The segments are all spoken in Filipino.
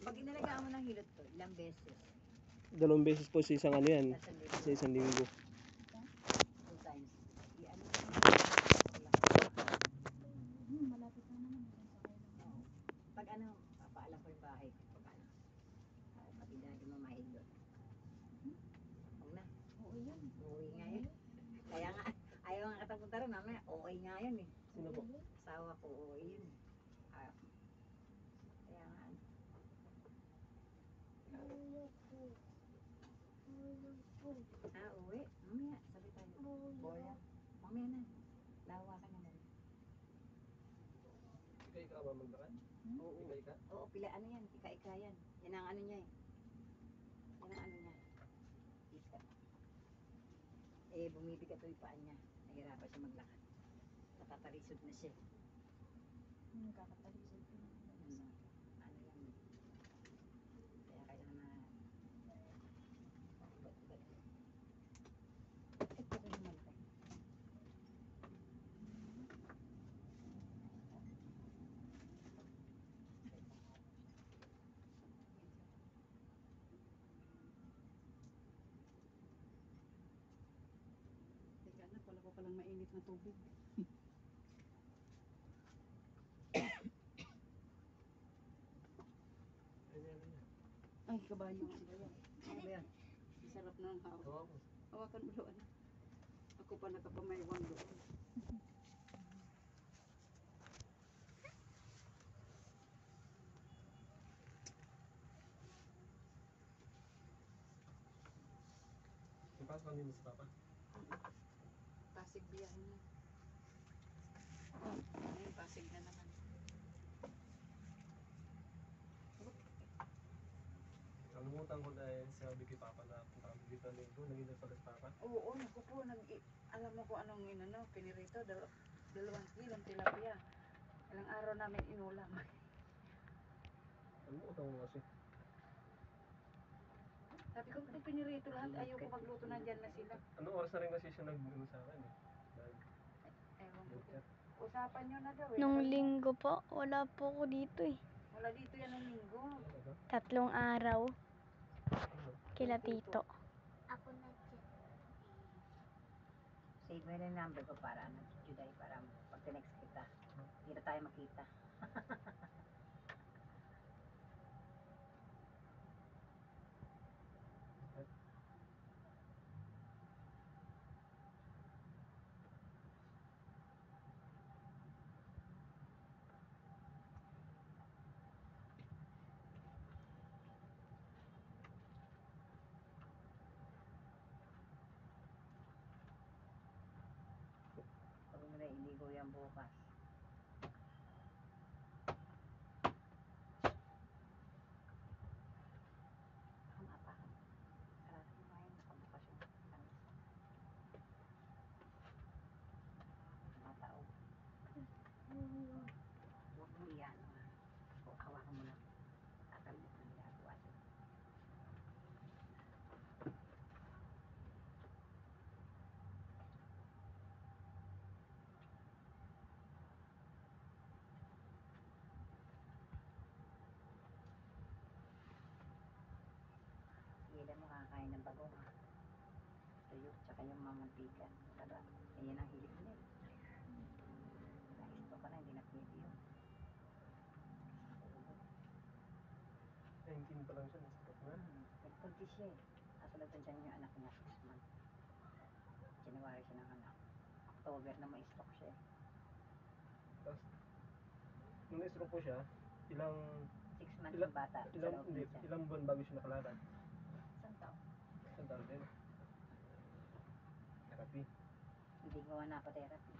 Pag inalagaan mo ng hilot to, ilang beses? 2 beses po sa isang ano yan. Sa isang linggo. 2 times. I-ano Malapit na naman. pag ano, papaalam ko yung bahay. Pag ano, pati dati mo mahilot. Huwag na. Oo yan. Uuwi nga yun. Kaya nga, ayaw nga katapunta rin. Mamaya, okay nga yun eh. Sino po? Asawa ko, uuwi yun. Kaya nga. Uwi. Mamaya, sabi tayo. Boya. Mamaya na. Lawa ka naman. Ikay ka ba maglakad? Oo. Ikay ka? Oo, pila ano yan. Ika-ika yan. Yan ang ano niya eh. Yan ang ano niya. Ika. Bumibigat ito yung paa niya. Nahirapan siya maglakad. Natatalisod na siya. Kakatalisod ko na. Ano yan. Kaya kailangan na ubat-ubat. Ito ko naman tayo. Teka anak, wala ko palang mainit na tubig. Ay, kabayo nga ba yan? Ano ba yan? Sarap ng hawak. Oo po. Hawakan mo doon. Ako pa nakapamayawang doon. Ipasok kami sa papa. Pasig biyahe niya. Ayun, Pasig na naman. Nalimutan ko dahil sabi kay papa na punta kami dito linggo. Naging pala si papa. Oo, naku po, alam mo kung anong inano, pinirito, 2 kilong tilapia. Ilang araw namin inulam. Nalimutan ko kasi. Sabi ko, kung pinirito lahat, ayoko magluto na dyan na sila. Anong oras na rin kasi siya nag-ano sa akin eh. Ewan ko. Usapan nyo na daw eh. Nung linggo po, wala po ako dito eh. Wala dito yan ng linggo. 3 araw. Kila tito. Save mo yung number ko para ano, Juday, para pag tinext kita, hindi na tayo makita. Pag mo na iligo yan bukas. Tama pa. Sarap mo ngayon, nakabukas yung mataog. Huwag mo iyan. Hawakan mo lang. Tatalbok na ginagawa siya. Ilan mo kakain ng bago ha? Tuyo, tsaka yung mamantika. Sarap. Yan ang hilig nila. Naisto ka na, hindi na pwede yun. 19 pa lang siya, nasa na. Nagpunti siya eh. Kaso nagpuntiyan yung anak niya 6 months. January siya ng anak. October na may stroke siya eh. Tapos, nung na-stroke po siya, ilang 6 months yung bata. Sa loob hindi, niya. ilang buwan bago siya nakalakad. Isang taon. Isang taon din. Therapy. Hindi gawa na ako therapy.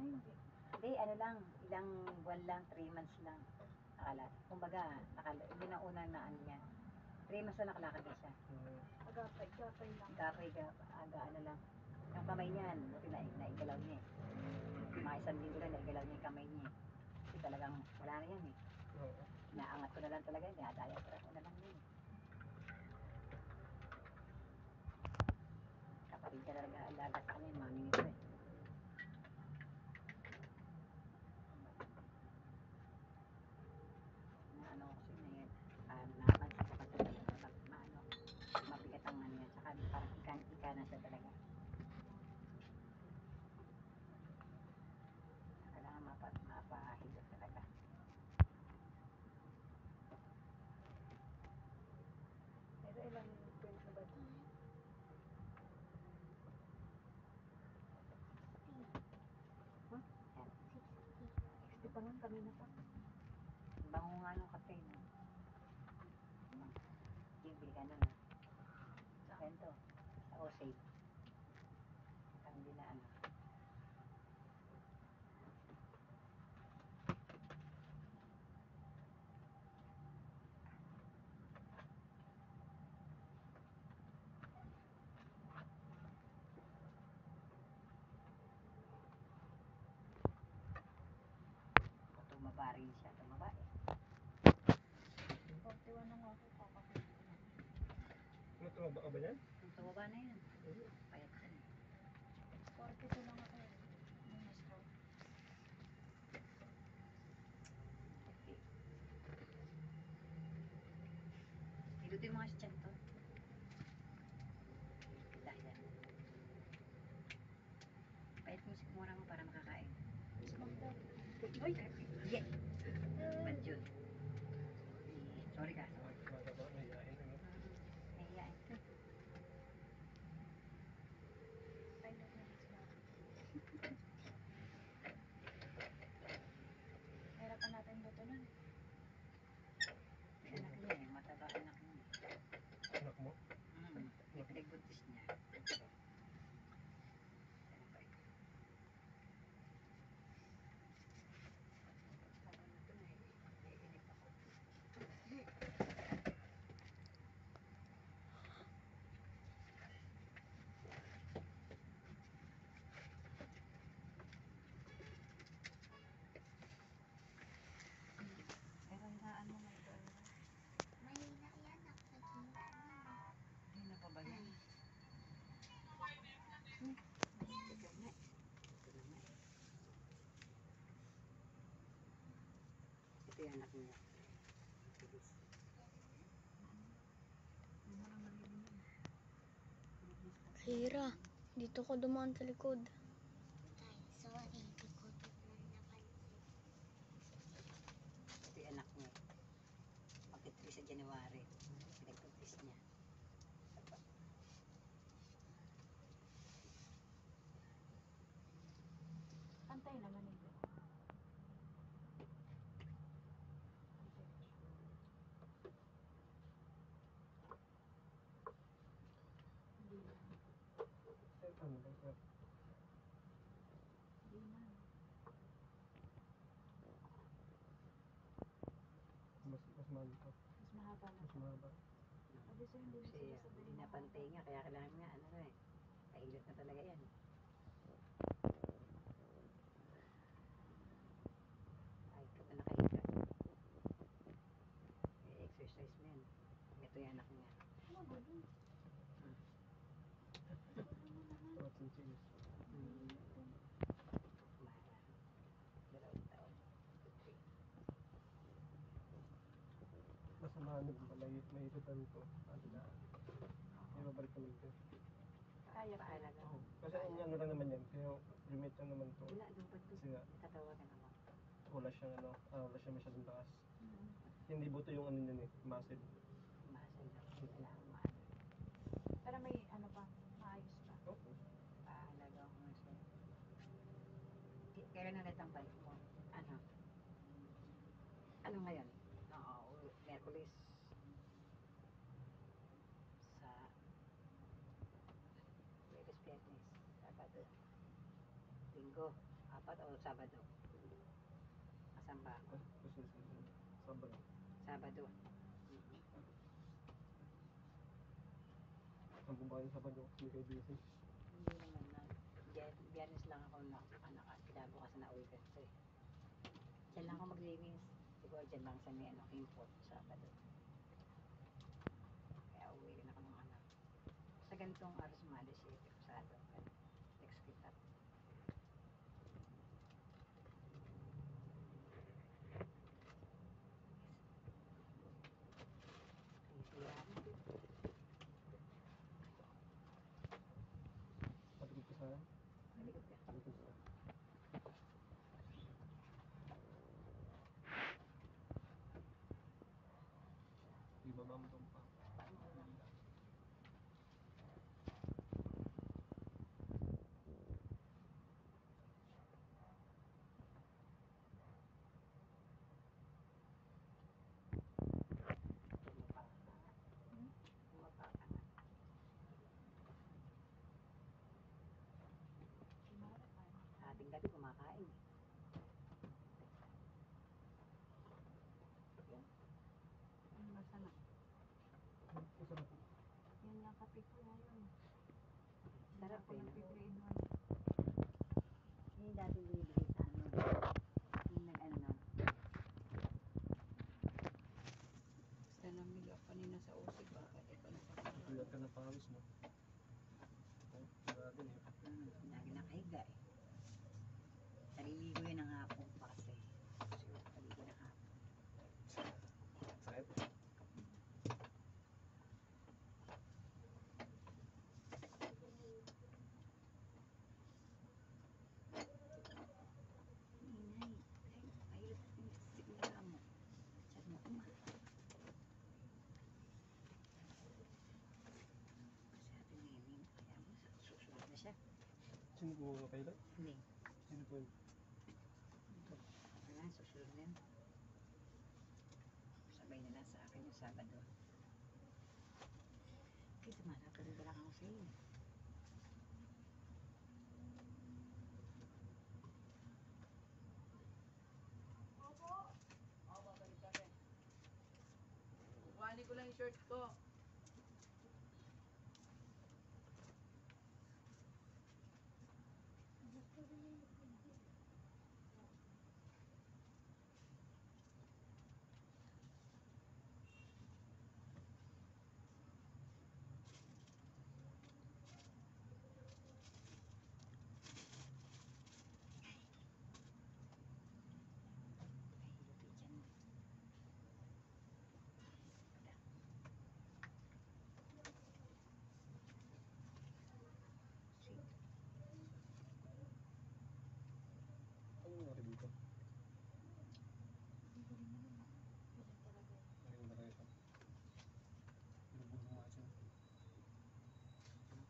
Ay, hindi. Hindi, ano lang. Ilang buwan lang, 3 months lang. Kumbaga, hindi na unang na ano niya. 3 months na nakalakad na siya. Agapay lang. Ano lang. Yung kamay niyan, buti naigalaw niya eh. Mga 1 linggo na naigalaw niya yung kamay niya eh. Kasi talagang wala na yan eh. Oo. Naangat ko na lang talaga, dinadaya ko na lang yun. Kapatid ka talaga alaga sa kanya, yung mami nito eh. Ano kasi na yan. ano na. Ganito. Ako safe. Ang hindi na ano. Tumaba rin siya. Tumaba eh. 41 na nga ako, kakapit. Tumaba ka ba yan? Tumaba na yan. Payat yan. 42 lang ako eh. May na-stroke. Okay. Hilutin mo nga si Chan to. Dahil. Payat mo sigmura mo para makakain. Uy! Yeah! Bad yun. Sorry ka. Sorry. Tumaba, mahihain. Ano? Nahiyain ka. Ay, not na sila. Hirapan natin buto nun. May anak niya eh. Mataba anak niya. Anak mo? May pinagbuntis niya. Pero hinaan mo na ito. Mahina yan, naghina na. Hindi na pa ba yan? Ito na. Ito na nga. Ito yung anak niya. Bilis. Hira, dito ko dumaan sa likod. Sorry, di ko naman napansin. Ito yung anak niya. Magti-3 sa January. Pinagbuntis niya. Pantay naman ito. Ano ba? Hindi na. Mas mahal pa. Mas mahaba na. Mas mahaba. Sabi sa'yo, hindi na Kasi sila sa hindi na pantay nga. Kaya kailangan nga ano eh. Kailot na talaga yan. Ay, ito na nakahiga. I-exercise mo yan. Ito yung anak niya. Magulo. Mga chinchillas. Mahal. 2 taon. 3. Mas mahanap pa. May itutan ko. Ano na. May babalik ko dito. Kaya pa. Paalaga. Oo. Kasi ano lang naman yan. Kaya remit lang naman to. Wala, dupat to. Kasi nga, Tatawagan ako. wala siyang ano. Wala siyang masyadong taas. Hindi buto yung ano niyan eh. Muscle. Masal lang. Kailangan mahal. Pero may ano pa, maayos pa. Oo. Paalaga ako nga siya. Kailan ulit ang balik mo? Ano? Ano ngayon? Oo, Merkulis. Sa Lunes, Biyernes, Sabado. Linggo. 4 o Sabado? Asan ba ako? Kasi Sabado. Sabado. Ang bumahan sa Sabado kasi may kay busy. Hindi naman na. Biyernes lang ako na anak at kinabukas na uwi kasi. Diyan lang ako maglinis. Siguro diyan lang sa may ano, import Sabado. Kaya uwi rin ako ng anak. Sa ganitong oras maalis eh. Pasado. Next week up. Patikot ka sana. Malikot ka. Patikot ka. Ibaba mo itong pa. Masarap. Yan yung kape ko ngayon. Sarap Ako eh, ng no? grade 1. Yung dati binibigay sa ano. Yung nag-ano nun. Basta namig ako kanina sa usig. Baka ito na Tulad ka ng pawis, no? Oh, grabe na yun. Lagi nakahiga eh. Naliligo yun ng hapon pa kasi. So, naligo ng hapon. Sakit. Inay. Ay, mahirap yung sigla mo. Chat mo, ama. Kasi ate Neneng, kaya mo, susunod na siya. Sino kumuha kayo lang? Hindi. Sino po yun? Wala, susunod na yun. Sabay na lang sa akin yung Sabado. Kasi sumarap ka rin lang ako sa iyo. Kukuhanin ko lang yung shirt ko. Mahirap yung dyan mo. Wala. Sweet. Ano nangyari dito? Galing ba kayo ito? Lubog ng masin. Kaya ka ng pasit dyan.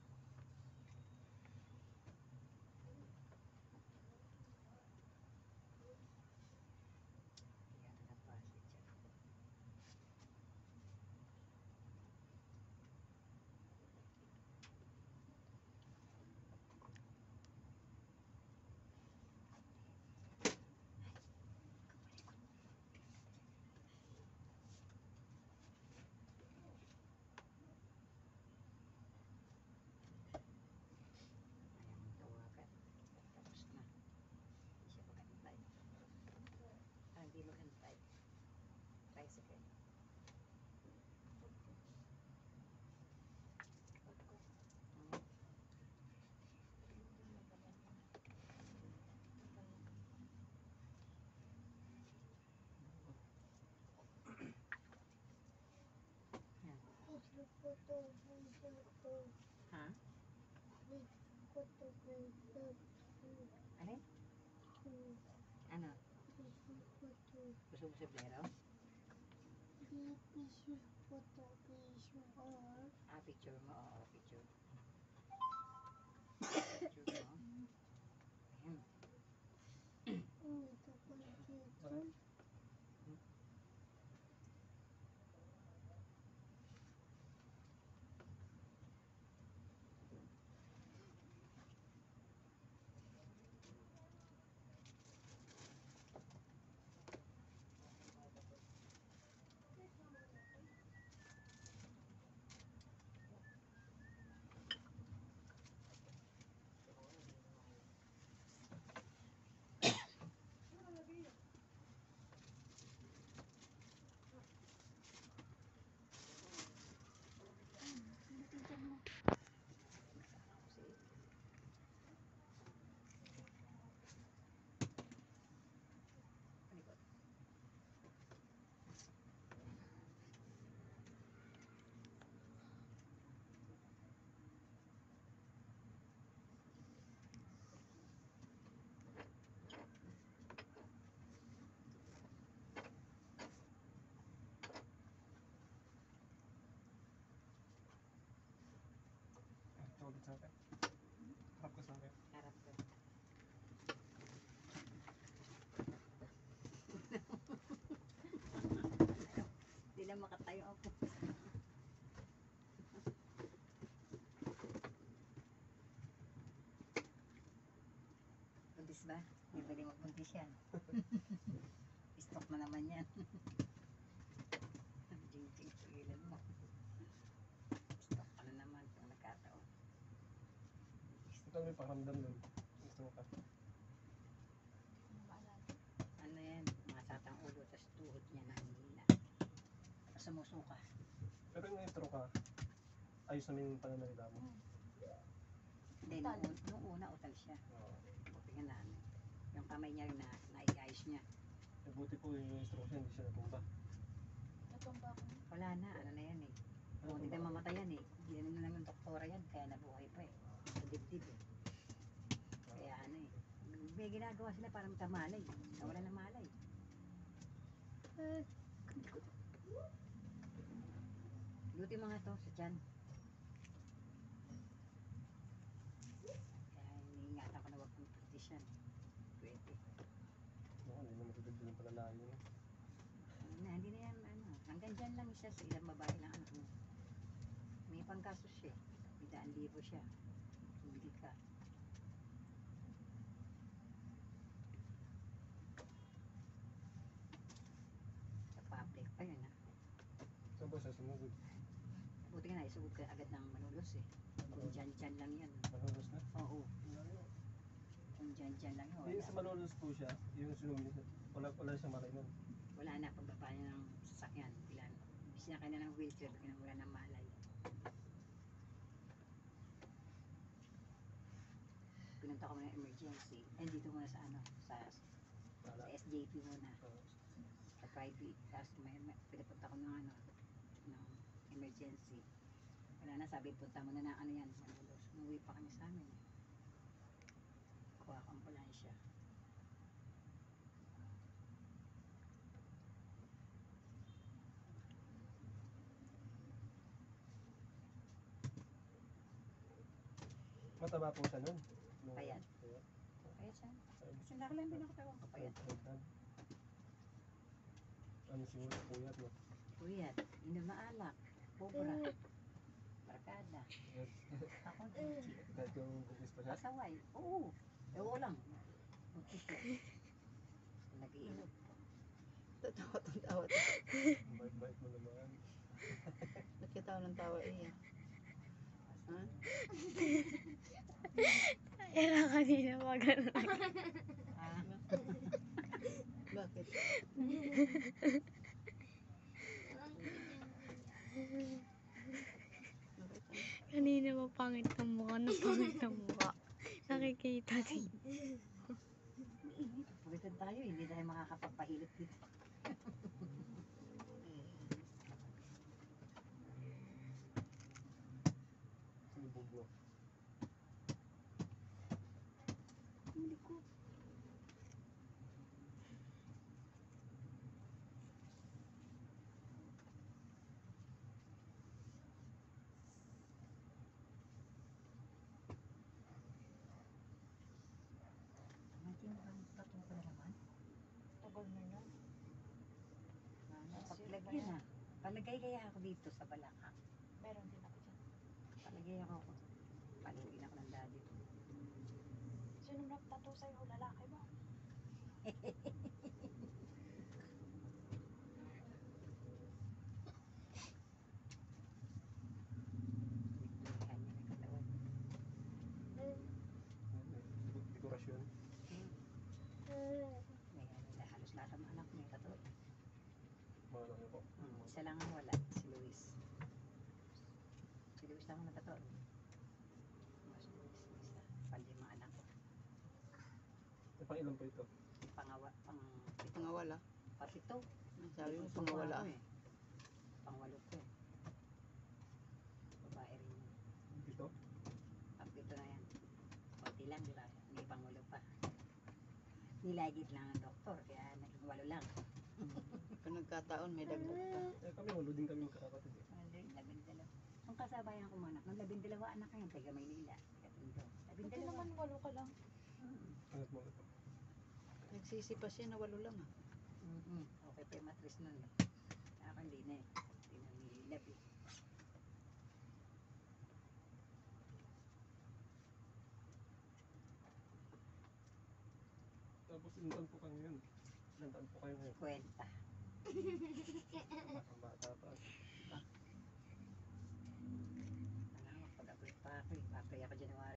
Ayaw mong tawagan. Tapos na. Hindi siya magantay. Hindi magantay. Tricycle. Hmm. Yan. Ha? Alin? Ano? Gusto mo sablero? Ah, picture mo? Oo, picture. Picture mo? Ayan. Bakit? Kasi, palikot. Tawag sa akin. Harap ka sa akin. Harap ko. Hindi na makatayo ako. Buntis ba? Hindi pwede magbuntis yan. Stroke na naman yan. Jing-jing, sigilan mo. Ano yung pakiramdam nun? Gusto mo ka? Ano yan, masatang ulo, tapos tuhod niya nahihina. Tapos sumusuka. Pero yung na-stroke ka, ayos naman yung pananalita mo. Hindi, nung una utal siya. Oo. Buti nga na, ano, yung kamay niya rin na naiayos niya. Eh, buti po yung stroke niya, hindi siya natumba. Wala na, ano na yan eh. Ano Kung hindi tumba? na mamatay yan eh. Hindi na naman doktora yan, kaya nabuhay pa eh. Sa dibdib eh. Kaya ano eh. May ginagawa sila para makamalay. Nawala ng malay. Luti mga to sa tiyan. Kaya iniingatan ko na wag kong practice yan. Pwede. Oo, hindi na matutugtog ng palalayo. Hindi na yan ano. Hanggang dyan lang siya sa ilang babae lang anak mo. May pangkasos siya. 100,000 siya. Hindi ka. Sa public pa yun ha. Saan ba siya sumugod? Buti nga naisugod ka agad ng manulos eh. Kung dyan lang yan. Malolos na? Oo. Kung dyan lang yun. Hindi, sa Malolos po siya, yung sinumili, wala siyang malay nun. Wala na pagbaba niya ng sasakyan. Sinakay na ng wheelchair. Wala ng malay. Pinunta ko muna ng emergency. Dito muna sa ano, sa SJP muna. Sa private. Tapos pinapunta ko ng ano, ng emergency. Wala na, sabi punta mo na ano yan, Malolos. Umuwi pa kami sa amin. Kuha ko ambulansya. Mataba po siya nun. Payat. Payat. Kaya siya. Kasi nakalang din ako tawag ko pa yan. Ano siguro puyat, no? Puyat, inom na alak, pobra, barkada. Ako din. Kahit yung buntis pa siya. Pasaway. Oo. Ewo lang. Nag-iingat. Tawa. Ang bait-bait mo naman. Nakita ko ng tawa eh. Ha? Era kanina pa ganun. Ah, Bakit? Kanina pa pangit ng mukha, napangit ng mukha. Nakikita din. pagitan tayo, hindi tayo makakapagpahilit dito. Sinubog mo. Hindi ko. Tattoo ko na naman. Tagal na yun. Paglagay na. Palagay kaya ako dito sa balakang. Meron din ako dyan. Palagay ako. Paluin ako ng daddy ko. Sino nagtato sa'yo? Lalaki ba? Nagtulihan niya ng katawan. Dekorasyon. May ano na, halos lahat ng anak may tattoo. Mga ano po. Isa lang ang wala, si Luis. Si Luis lang ang natato. Mas Luis, isa. Palima anak ko. Eh, pang ilan po ito? Pangawala. Pang-pito. Sabi mo Bunso pangawala. pa ako eh. Pang-walo ko eh. Babae rin yun. Ito? Pang-pito na yan. Kunti lang, di ba? May pang-walo pa. Nilagit lang ang doktor, kaya naging 8 lang. Kung nagkataon, may dagdag pa. Eh, kami ulo din kami magkakapatid eh. Hindi, 12. Ang kasabayan ko mga anak, ng 12 anak ngayon, taga Maynila, taga Tondo. 12. walo ka lang. Angat mo ito. Nagsisipa siya na walo lang ah. Okay pa yung matris nun eh. Ako hindi na eh. Hindi na nililab eh. Tapos ilang taon po kayo ngayon? Ilang taon po kayo ngayon? Kwenta. Ang bata pa. Alam mo, pag-apply pa ako eh. Pa-apply ako January